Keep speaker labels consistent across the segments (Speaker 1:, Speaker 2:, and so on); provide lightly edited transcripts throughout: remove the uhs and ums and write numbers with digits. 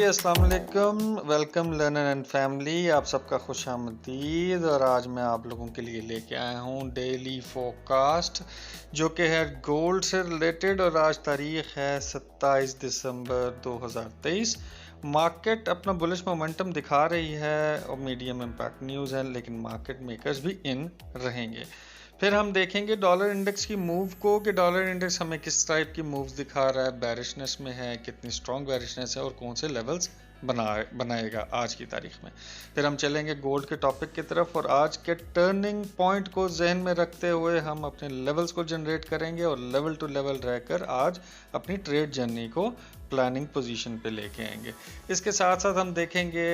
Speaker 1: अस्सलाम वालेकुम, welcome learner and family. आप सबका खुश आमदीद। और आज मैं आप लोगों के लिए लेके आया हूँ डेली फोरकास्ट जो कि है गोल्ड से रिलेटेड। और आज तारीख है 27 दिसंबर 2023। मार्केट अपना बुलिश मोमेंटम दिखा रही है और मीडियम इम्पैक्ट न्यूज़ है, लेकिन मार्केट मेकर्स भी इन रहेंगे। फिर हम देखेंगे डॉलर इंडेक्स की मूव को कि डॉलर इंडेक्स हमें किस टाइप की मूव्स दिखा रहा है, बैरिशनेस में है, कितनी स्ट्रॉन्ग बैरिशनेस है और कौन से लेवल्स बनाएगा आज की तारीख में। फिर हम चलेंगे गोल्ड के टॉपिक की तरफ और आज के टर्निंग पॉइंट को जहन में रखते हुए हम अपने लेवल्स को जनरेट करेंगे और लेवल टू लेवल रहकर आज अपनी ट्रेड जर्नी को प्लानिंग पोजीशन पे लेके आएंगे। इसके साथ साथ हम देखेंगे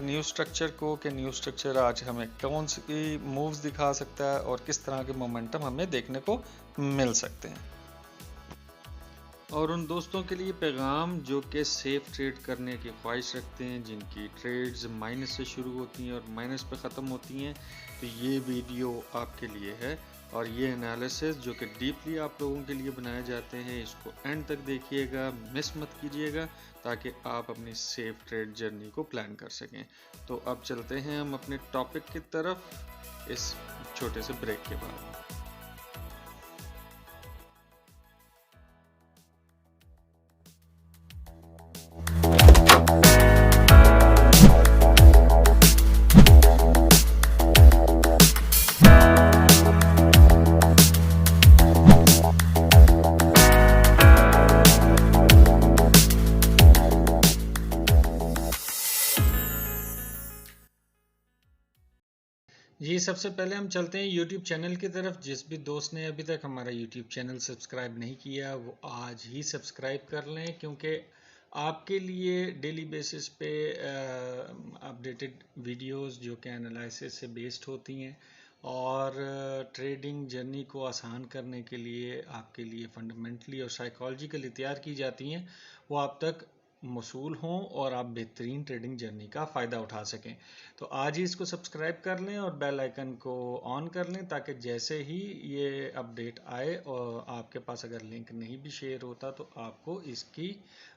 Speaker 1: न्यू स्ट्रक्चर को कि न्यू स्ट्रक्चर आज हमें कौन सी मूव्स दिखा सकता है और किस तरह के मोमेंटम हमें देखने को मिल सकते हैं। और उन दोस्तों के लिए पैगाम जो कि सेफ ट्रेड करने की ख्वाहिश रखते हैं, जिनकी ट्रेड्स माइनस से शुरू होती हैं और माइनस पे ख़त्म होती हैं, तो ये वीडियो आपके लिए है। और ये एनालिसिस जो कि डीपली आप लोगों के लिए बनाए जाते हैं, इसको एंड तक देखिएगा, मिस मत कीजिएगा, ताकि आप अपनी सेफ ट्रेड जर्नी को प्लान कर सकें। तो अब चलते हैं हम अपने टॉपिक की तरफ इस छोटे से ब्रेक के बाद। जी, सबसे पहले हम चलते हैं YouTube चैनल की तरफ। जिस भी दोस्त ने अभी तक हमारा YouTube चैनल सब्सक्राइब नहीं किया वो आज ही सब्सक्राइब कर लें, क्योंकि आपके लिए डेली बेसिस पे अपडेटेड वीडियोस जो कि एनालिसिस से बेस्ड होती हैं और ट्रेडिंग जर्नी को आसान करने के लिए आपके लिए फंडामेंटली और साइकोलॉजिकली तैयार की जाती हैं, वो आप तक मौसूल हों और आप बेहतरीन ट्रेडिंग जर्नी का फ़ायदा उठा सकें। तो आज ही इसको सब्सक्राइब कर लें और बेल आइकन को ऑन कर लें, ताकि जैसे ही ये अपडेट आए और आपके पास अगर लिंक नहीं भी शेयर होता तो आपको इसकी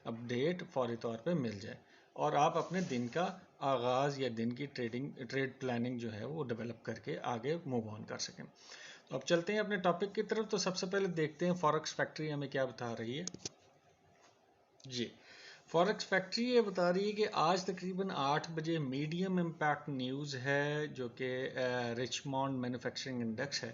Speaker 1: अपडेट फौरी तौर पे मिल जाए और आप अपने दिन का आगाज़ या दिन की ट्रेड प्लानिंग जो है वो डेवलप करके आगे मूव ऑन कर सकें। तो अब चलते हैं अपने टॉपिक की तरफ। तो सबसे पहले देखते हैं फॉरेक्स फैक्ट्री हमें क्या बता रही है। जी, फॉरेक्स फैक्ट्री ये बता रही है कि आज तकरीबन 8 बजे मीडियम इम्पैक्ट न्यूज़ है जो कि रिचमॉन्ड मैन्युफैक्चरिंग इंडेक्स है।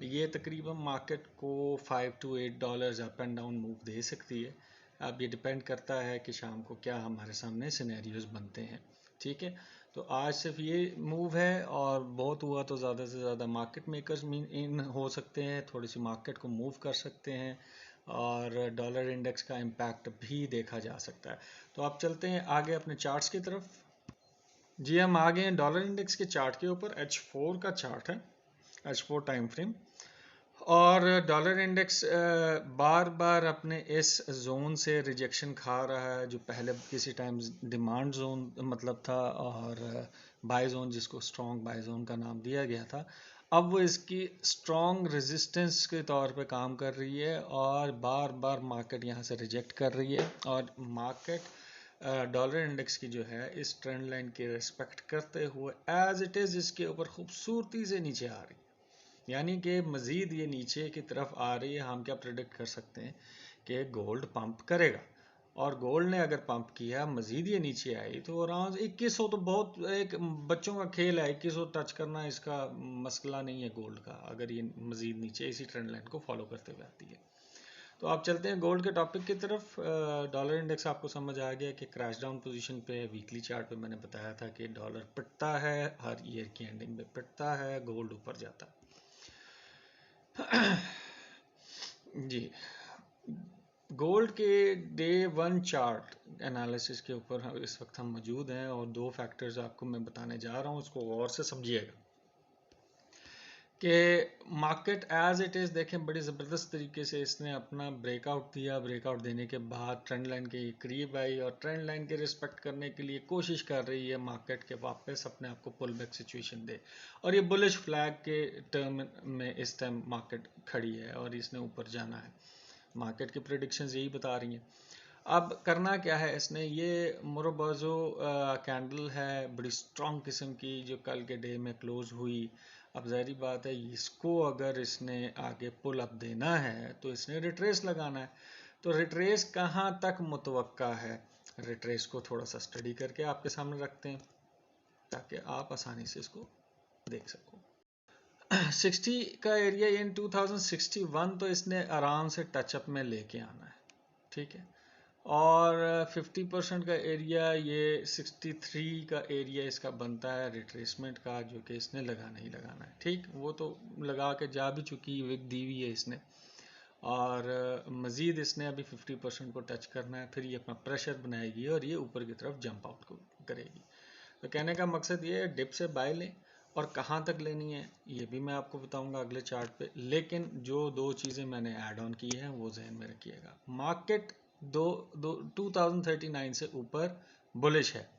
Speaker 1: ये तकरीबन मार्केट को $5 to $8 up and down move दे सकती है। अब ये डिपेंड करता है कि शाम को क्या हमारे सामने सिनेरियोज बनते हैं। ठीक है, तो आज सिर्फ ये मूव है और बहुत हुआ तो ज़्यादा से ज़्यादा मार्केट मेकर्स इन हो सकते हैं, थोड़ी सी मार्केट को मूव कर सकते हैं और डॉलर इंडेक्स का इम्पैक्ट भी देखा जा सकता है। तो आप चलते हैं आगे अपने चार्ट्स की तरफ। जी, हम आ गए हैं डॉलर इंडेक्स के चार्ट के ऊपर। H4 का चार्ट है, H4 टाइम फ्रेम। और डॉलर इंडेक्स बार बार अपने इस जोन से रिजेक्शन खा रहा है, जो पहले किसी टाइम डिमांड जोन मतलब था और बाय जोन, जिसको स्ट्रॉन्ग बाय जोन का नाम दिया गया था। अब वो इसकी स्ट्रॉन्ग रेजिस्टेंस के तौर पे काम कर रही है और बार बार मार्केट यहाँ से रिजेक्ट कर रही है और मार्केट डॉलर इंडेक्स की जो है इस ट्रेंड लाइन की रिस्पेक्ट करते हुए एज इट इज़ इसके ऊपर खूबसूरती से नीचे आ रही है, यानी कि मज़ीद ये नीचे की तरफ आ रही है। हम क्या प्रेडिक्ट कर सकते हैं कि गोल्ड पंप करेगा और गोल्ड ने अगर पंप किया, मज़ीद ये नीचे आई तो अराउंड 2100, तो बहुत एक बच्चों का खेल है, 2100 टच करना इसका मसला नहीं है गोल्ड का, अगर ये मज़ीद नीचे इसी ट्रेंड लाइन को फॉलो करते हुए आती है। तो आप चलते हैं गोल्ड के टॉपिक की तरफ। डॉलर इंडेक्स आपको समझ आ गया कि क्रैश डाउन पोजीशन पे वीकली चार्ट पे मैंने बताया था कि डॉलर पिटता है, हर ईयर की एंडिंग में पिटता है, गोल्ड ऊपर जाता है। जी, गोल्ड के डे 1 चार्ट एनालिसिस के ऊपर इस वक्त हम मौजूद हैं और दो फैक्टर्स आपको मैं बताने जा रहा हूँ, उसको गौर से समझिएगा कि मार्केट एज इट इज़ देखें बड़ी ज़बरदस्त तरीके से इसने अपना ब्रेकआउट दिया। ब्रेकआउट देने के बाद ट्रेंड लाइन के करीब आई और ट्रेंड लाइन के रिस्पेक्ट करने के लिए कोशिश कर रही है मार्केट के वापस अपने आप को पुल बैक सिचुएशन दे, और ये बुलिश फ्लैग के टर्म में इस टाइम मार्केट खड़ी है और इसने ऊपर जाना है। मार्केट की प्रेडिक्शंस यही बता रही हैं। अब करना क्या है इसने, ये मोरोबाजो कैंडल है बड़ी स्ट्रॉन्ग किस्म की जो कल के डे में क्लोज हुई। अब ज़ाहिर बात है इसको अगर इसने आगे पुल अप देना है तो इसने रिट्रेस लगाना है। तो रिट्रेस कहाँ तक मुतवक्का है, रिट्रेस को थोड़ा सा स्टडी करके आपके सामने रखते हैं ताकि आप आसानी से इसको देख सको। 60 का एरिया इन 2061 तो इसने आराम से टचअप में लेके आना है, ठीक है। और 50% का एरिया ये 63 का एरिया इसका बनता है रिट्रेसमेंट का, जो कि इसने लगाना ही लगाना है, ठीक। वो तो लगा के जा भी चुकी, विक दी हुई है इसने, और मज़ीद इसने अभी 50% को टच करना है, फिर ये अपना प्रेशर बनाएगी और ये ऊपर की तरफ जंप आउट करेगी। तो कहने का मकसद ये है डिप से बाय लें, और कहाँ तक लेनी है ये भी मैं आपको बताऊंगा अगले चार्ट पे। लेकिन जो दो चीज़ें मैंने ऐड ऑन की हैं वो जहन में रखिएगा। मार्केट 2039 से ऊपर बुलिश है,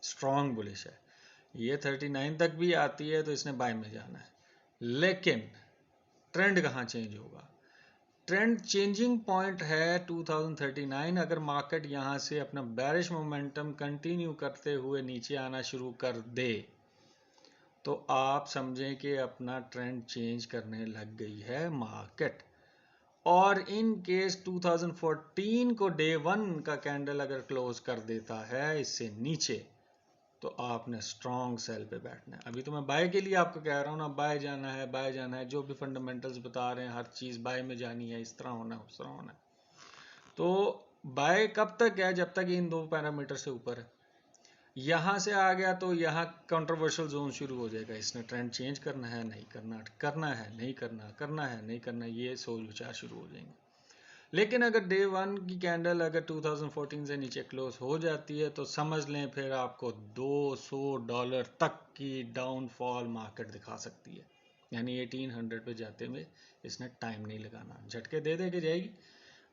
Speaker 1: स्ट्रॉन्ग बुलिश है। ये 39 तक भी आती है तो इसने बाय में जाना है। लेकिन ट्रेंड कहाँ चेंज होगा, ट्रेंड चेंजिंग पॉइंट है 2039। अगर मार्केट यहाँ से अपना बैरिश मोमेंटम कंटिन्यू करते हुए नीचे आना शुरू कर दे तो आप समझें कि अपना ट्रेंड चेंज करने लग गई है मार्केट। और इन केस 2014 को डे 1 का कैंडल अगर क्लोज कर देता है इससे नीचे तो आपने स्ट्रॉन्ग सेल पे बैठना है। अभी तो मैं बाय के लिए आपको कह रहा हूँ ना, बाय जाना है, बाय जाना है, जो भी फंडामेंटल्स बता रहे हैं हर चीज़ बाय में जानी है, इस तरह होना है, उस तरह होना है। तो बाय कब तक है, जब तक इन दो पैरामीटर से ऊपर है। यहाँ से आ गया तो यहाँ कंट्रोवर्शियल जोन शुरू हो जाएगा, इसने ट्रेंड चेंज करना है नहीं करना, करना है नहीं करना, करना है नहीं करना, ये सोच विचार शुरू हो जाएंगे। लेकिन अगर डे 1 की कैंडल अगर 2014 से नीचे क्लोज हो जाती है तो समझ लें फिर आपको $200 तक की डाउनफॉल मार्केट दिखा सकती है। यानी 1800 पे जाते हुए इसने टाइम नहीं लगाना, झटके दे दे के जाएगी,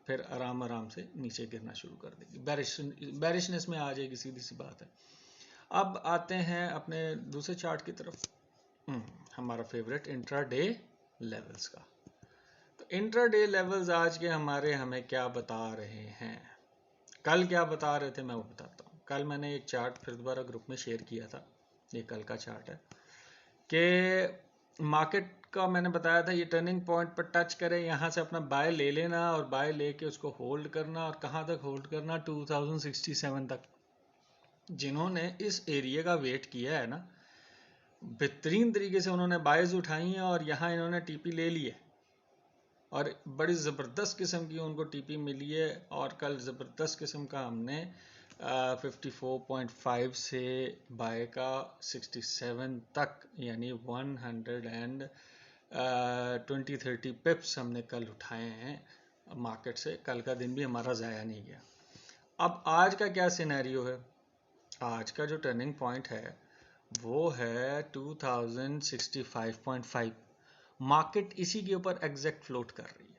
Speaker 1: फिर आराम आराम से नीचे गिरना शुरू कर देगी, बैरिशनेस में आ जाएगी, सीधी सी बात है। अब आते हैं अपने दूसरे चार्ट की तरफ, हमारा फेवरेट इंट्राडे लेवल्स का। तो इंट्राडे लेवल्स आज के हमारे हमें क्या बता रहे हैं, कल क्या बता रहे थे मैं वो बताता हूँ। कल मैंने एक चार्ट फिर दोबारा ग्रुप में शेयर किया था, ये कल का चार्ट है कि मार्केट का मैंने बताया था ये टर्निंग पॉइंट पर टच करे, यहाँ से अपना बाय ले लेना और बाय लेके उसको होल्ड करना, और कहाँ तक होल्ड करना, 2067 तक। जिन्होंने इस एरिया का वेट किया है ना, बेहतरीन तरीके से उन्होंने बायज उठाई हैं और यहाँ इन्होंने टीपी ले ली है और बड़ी ज़बरदस्त किस्म की उनको टीपी मिली है। और कल ज़बरदस्त किस्म का हमने 54.5 से बाय का 67 तक यानी 120-30 पिप्स हमने कल उठाए हैं मार्केट से। कल का दिन भी हमारा ज़ाया नहीं गया। अब आज का क्या सिनेरियो है, आज का जो टर्निंग पॉइंट है वो है 2065.5। मार्केट इसी के ऊपर एग्जैक्ट फ्लोट कर रही है,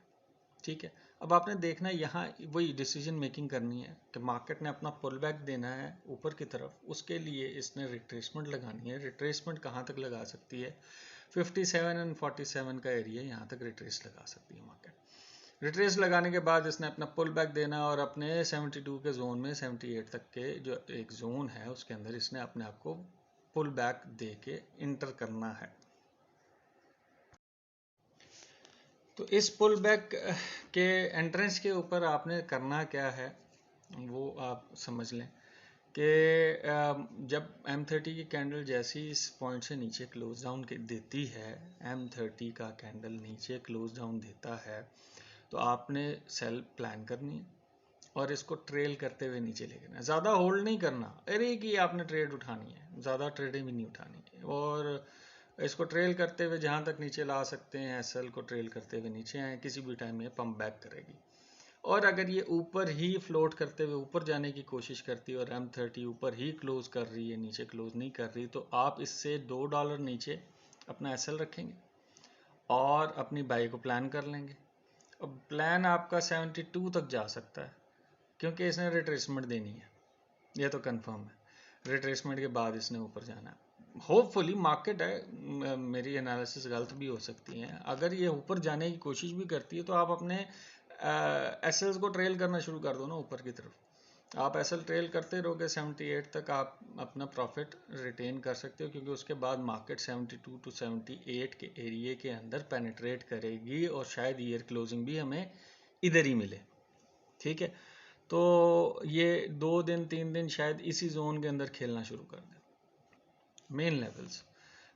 Speaker 1: ठीक है। अब आपने देखना है यहाँ वही डिसीजन मेकिंग करनी है कि मार्केट ने अपना पुल बैक देना है ऊपर की तरफ, उसके लिए इसने रिट्रेसमेंट लगानी है। रिट्रेसमेंट कहाँ तक लगा सकती है, 57 और 47 का एरिया, यहाँ तक रिट्रेस लगा सकती है मार्केट। रिट्रेस लगाने के बाद इसने अपना पुल बैक देना और अपने 72 के जोन में 78 तक के जो एक जोन है उसके अंदर इसने अपने आप को पुल बैक दे के इंटर करना है। तो इस पुल बैक के एंट्रेंस के ऊपर आपने करना क्या है वो आप समझ लें कि जब M30 की कैंडल जैसी इस पॉइंट से नीचे क्लोज डाउन देती है, M30 का कैंडल नीचे क्लोज डाउन देता है तो आपने सेल प्लान करनी है और इसको ट्रेल करते हुए नीचे लेके जाना। ज़्यादा होल्ड नहीं करना, अरे कि आपने ट्रेड उठानी है, ज़्यादा ट्रेडिंग भी नहीं उठानी है, और इसको ट्रेल करते हुए जहाँ तक नीचे ला सकते हैं सेल को ट्रेल करते हुए नीचे आए, किसी भी टाइम में पंप बैक करेगी। और अगर ये ऊपर ही फ्लोट करते हुए ऊपर जाने की कोशिश करती है और M30 ऊपर ही क्लोज कर रही है, नीचे क्लोज नहीं कर रही, तो आप इससे $2 नीचे अपना SL रखेंगे और अपनी बाई को प्लान कर लेंगे। अब प्लान आपका 72 तक जा सकता है क्योंकि इसने रिट्रेसमेंट देनी है, यह तो कंफर्म है। रिट्रेसमेंट के बाद इसने ऊपर जाना है। होपफुली मार्केट है, मेरी एनालिसिस गलत भी हो सकती है, अगर ये ऊपर जाने की कोशिश भी करती है तो आप अपने एसएल्स को ट्रेल करना शुरू कर दो ना ऊपर की तरफ। आप एसएल ट्रेल करते रहोगे 78 तक आप अपना प्रॉफिट रिटेन कर सकते हो, क्योंकि उसके बाद मार्केट 72 टू 78 के एरिया के अंदर पेनिट्रेट करेगी और शायद ईयर क्लोजिंग भी हमें इधर ही मिले। ठीक है, तो ये 2 दिन 3 दिन शायद इसी जोन के अंदर खेलना शुरू कर दे।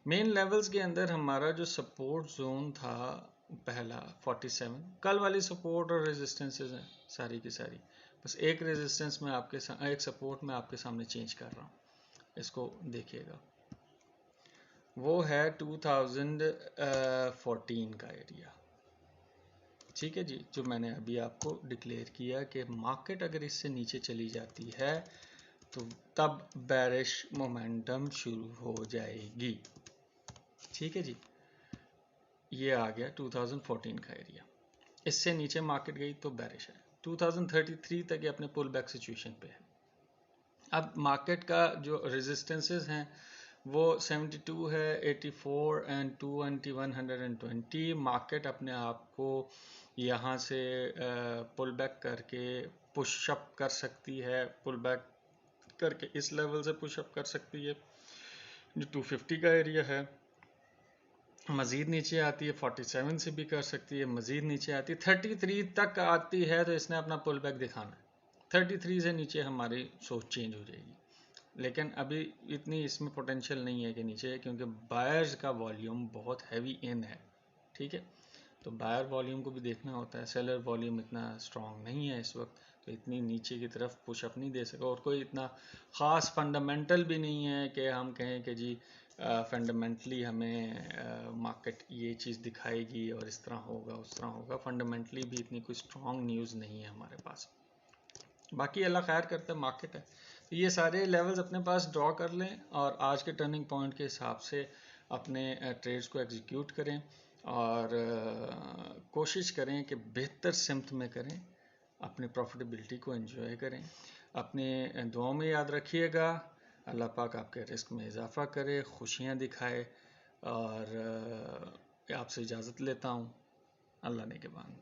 Speaker 1: मेन लेवल्स के अंदर हमारा जो सपोर्ट जोन था पहला 47, कल वाली सपोर्ट और रेजिस्टेंसेस हैं सारी की सारी। बस एक रेजिस्टेंस में एक सपोर्ट में आपके सामने चेंज कर रहा हूँ, इसको देखिएगा। वो है 2014 का एरिया। ठीक है जी, जो मैंने अभी आपको डिक्लेयर किया कि मार्केट अगर इससे नीचे चली जाती है तो तब बेरिश मोमेंटम शुरू हो जाएगी। ठीक है जी, ये आ गया 2014 का एरिया। इससे नीचे मार्केट गई तो बेरिश है। 2033 तक ये अपने पुल बैक सिचुएशन पे है। अब मार्केट का जो रेजिस्टेंसेस हैं वो 72 है, 84 एंड 120। मार्केट अपने आप को यहाँ से पुल बैक करके पुशअप कर सकती है, पुल बैक करके इस लेवल से पुशअप कर सकती है जो 250 का एरिया है। मज़ीद नीचे आती है 47 से भी कर सकती है, मज़ीद नीचे आती है 33 तक आती है तो इसने अपना पुल बैक दिखाना है। 33 से नीचे हमारी सोच चेंज हो जाएगी, लेकिन अभी इतनी इसमें पोटेंशियल नहीं है कि नीचे, क्योंकि बायर्स का वॉल्यूम बहुत हैवी इन है। ठीक है, तो बायर वॉल्यूम को भी देखना होता है। सेलर वॉल्यूम इतना स्ट्रॉन्ग नहीं है इस वक्त, तो इतनी नीचे की तरफ पुशअप नहीं दे सका। और कोई इतना ख़ास फंडामेंटल भी नहीं है कि हम कहें कि जी फंडामेंटली हमें मार्केट ये चीज़ दिखाएगी और इस तरह होगा उस तरह होगा। फंडामेंटली भी इतनी कोई स्ट्रॉन्ग न्यूज़ नहीं है हमारे पास। बाकी अल्लाह खैर करता है, मार्केट है। तो ये सारे लेवल्स अपने पास ड्रॉ कर लें और आज के टर्निंग पॉइंट के हिसाब से अपने ट्रेड्स को एग्जीक्यूट करें और कोशिश करें कि बेहतर सिमत में करें, अपनी प्रॉफिटेबिलिटी को एंजॉय करें। अपने दुआओं में याद रखिएगा, अल्लाह पाक आपके रिस्क में इजाफ़ा करे, खुशियाँ दिखाए। और आपसे इजाज़त लेता हूँ, अल्लाह ने के बाद।